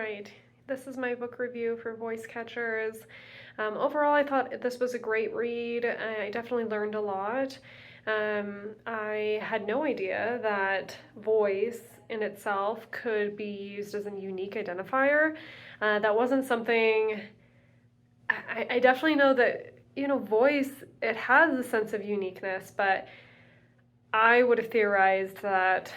right. This is my book review for Voice Catchers. Overall, I thought this was a great read. I definitely learned a lot. I had no idea that voice in itself could be used as a unique identifier. That wasn't something I definitely know that, voice, it has a sense of uniqueness, but I would have theorized that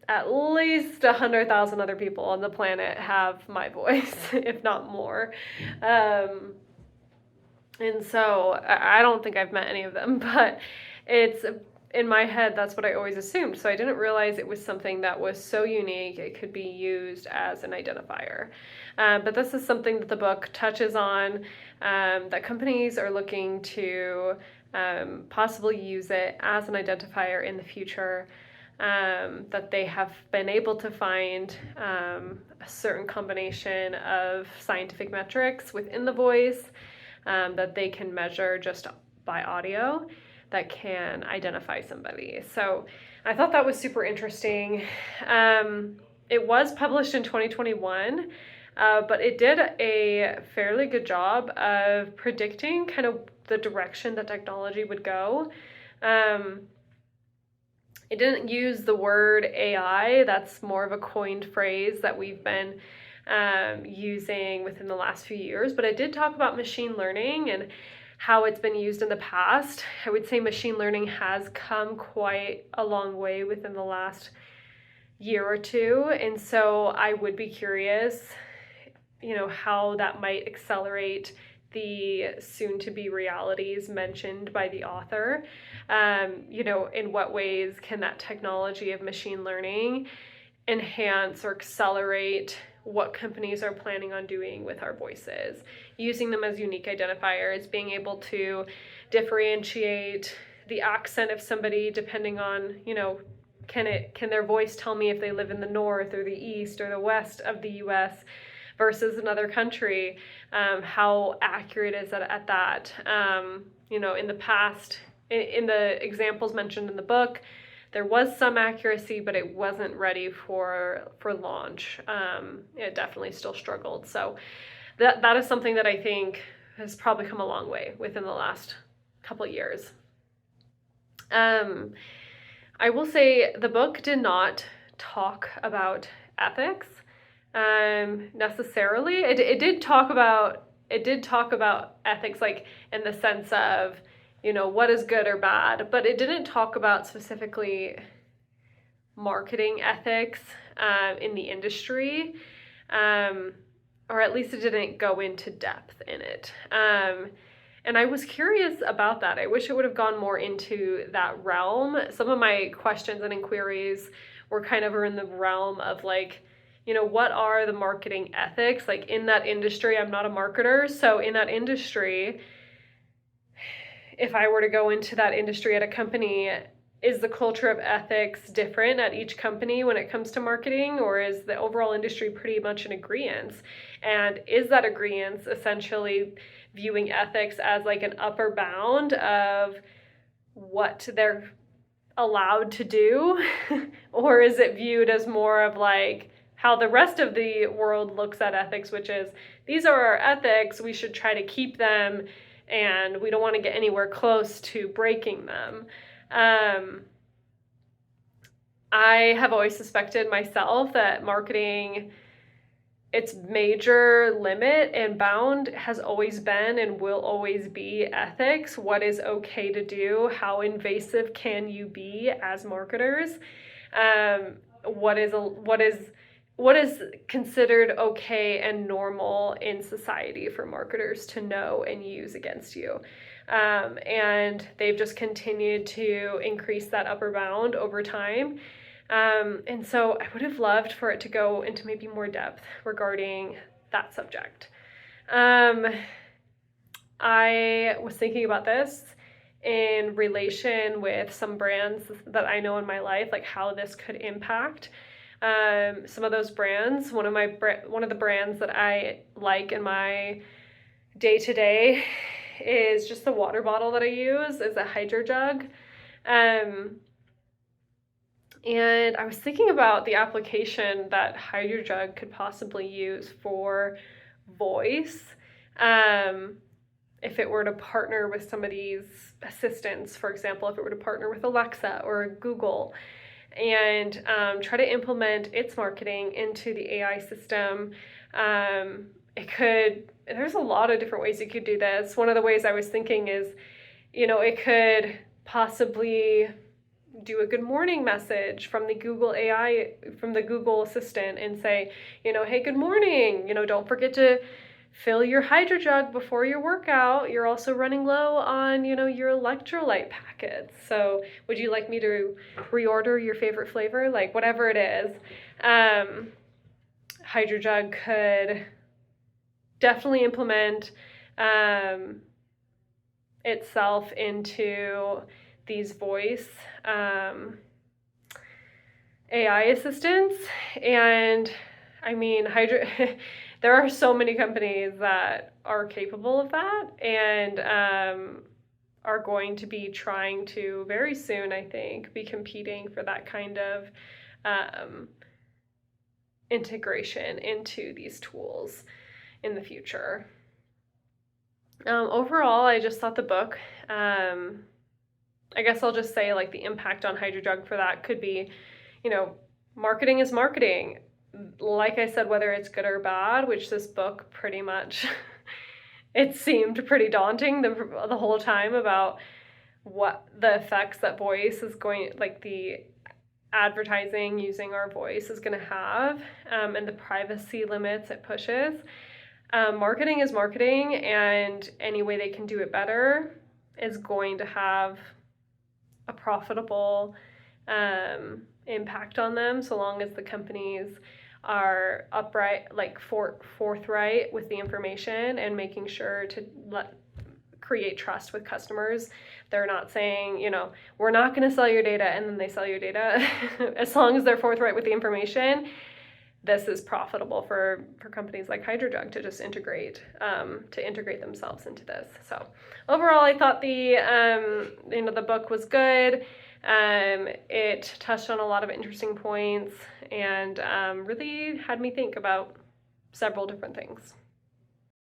at least 100,000 other people on the planet have my voice, if not more. Um, and so I don't think I've met any of them, but it's in my head, that's what I always assumed. So I didn't realize it was something that was so unique, it could be used as an identifier. But this is something that the book touches on, that companies are looking to possibly use it as an identifier in the future. That they have been able to find a certain combination of scientific metrics within the voice that they can measure just by audio that can identify somebody. So I thought that was super interesting. It was published in 2021, but it did a fairly good job of predicting kind of the direction that technology would go. It didn't use the word AI. That's more of a coined phrase that we've been using within the last few years, but it did talk about machine learning and how it's been used in the past. I would say machine learning has come quite a long way within the last year or two, and so I would be curious, how that might accelerate the soon-to-be realities mentioned by the author. In what ways can that technology of machine learning enhance or accelerate what companies are planning on doing with our voices, using them as unique identifiers, being able to differentiate the accent of somebody depending on, can their voice tell me if they live in the north or the east or the west of the US versus another country? How accurate is it at that? In the past, in the examples mentioned in the book, there was some accuracy, but it wasn't ready for launch. It definitely still struggled. So that is something that I think has probably come a long way within the last couple of years. I will say the book did not talk about ethics necessarily. It did talk about ethics, like in the sense of, what is good or bad, but it didn't talk about specifically marketing ethics in the industry, or at least it didn't go into depth in it. And I was curious about that. I wish it would have gone more into that realm. Some of my questions and inquiries were kind of in the realm of like, what are the marketing ethics? Like in that industry, I'm not a marketer. So in that industry, if I were to go into that industry at a company, is the culture of ethics different at each company when it comes to marketing, or is the overall industry pretty much in agreement? And is that agreement essentially viewing ethics as like an upper bound of what they're allowed to do? Or is it viewed as more of like how the rest of the world looks at ethics, which is, these are our ethics, we should try to keep them, and we don't want to get anywhere close to breaking them. I have always suspected myself that marketing, its major limit and bound has always been and will always be ethics. What is okay to do? How invasive can you be as marketers? What is considered okay and normal in society for marketers to know and use against you? And they've just continued to increase that upper bound over time. And so I would have loved for it to go into maybe more depth regarding that subject. I was thinking about this in relation with some brands that I know in my life, like how this could impact some of those brands. One of the brands that I like in my day-to-day is just the water bottle that I use is a Hydro Jug. And I was thinking about the application that HydroJug could possibly use for voice. Um, if it were to partner with some of these assistants, for example, if it were to partner with Alexa or Google, and try to implement its marketing into the AI system. There's a lot of different ways you could do this. One of the ways I was thinking is, it could possibly do a good morning message from the Google AI, from the Google Assistant, and say, hey, good morning. Don't forget to fill your HydroJug before your workout. You're also running low on, your electrolyte packets. So would you like me to reorder your favorite flavor? Like whatever it is. HydroJug could definitely implement itself into these voice AI assistants. And I mean, there are so many companies that are capable of that and are going to be trying to very soon, I think, be competing for that kind of integration into these tools in the future. Overall, I just thought the book, I guess I'll just say like the impact on HydroJug for that could be, marketing is marketing. Like I said, whether it's good or bad, which this book pretty much, it seemed pretty daunting the whole time about what the effects that voice is going, like the advertising using our voice is going to have, and the privacy limits it pushes. Marketing is marketing, and any way they can do it better is going to have a profitable impact on them, so long as the companies are upright, like forthright with the information and making sure to create trust with customers. They're not saying, we're not going to sell your data, and then they sell your data. As long as they're forthright with the information, this is profitable for companies like HydroJug to just integrate themselves into this. So overall, I thought the book was good. It touched on a lot of interesting points and really had me think about several different things.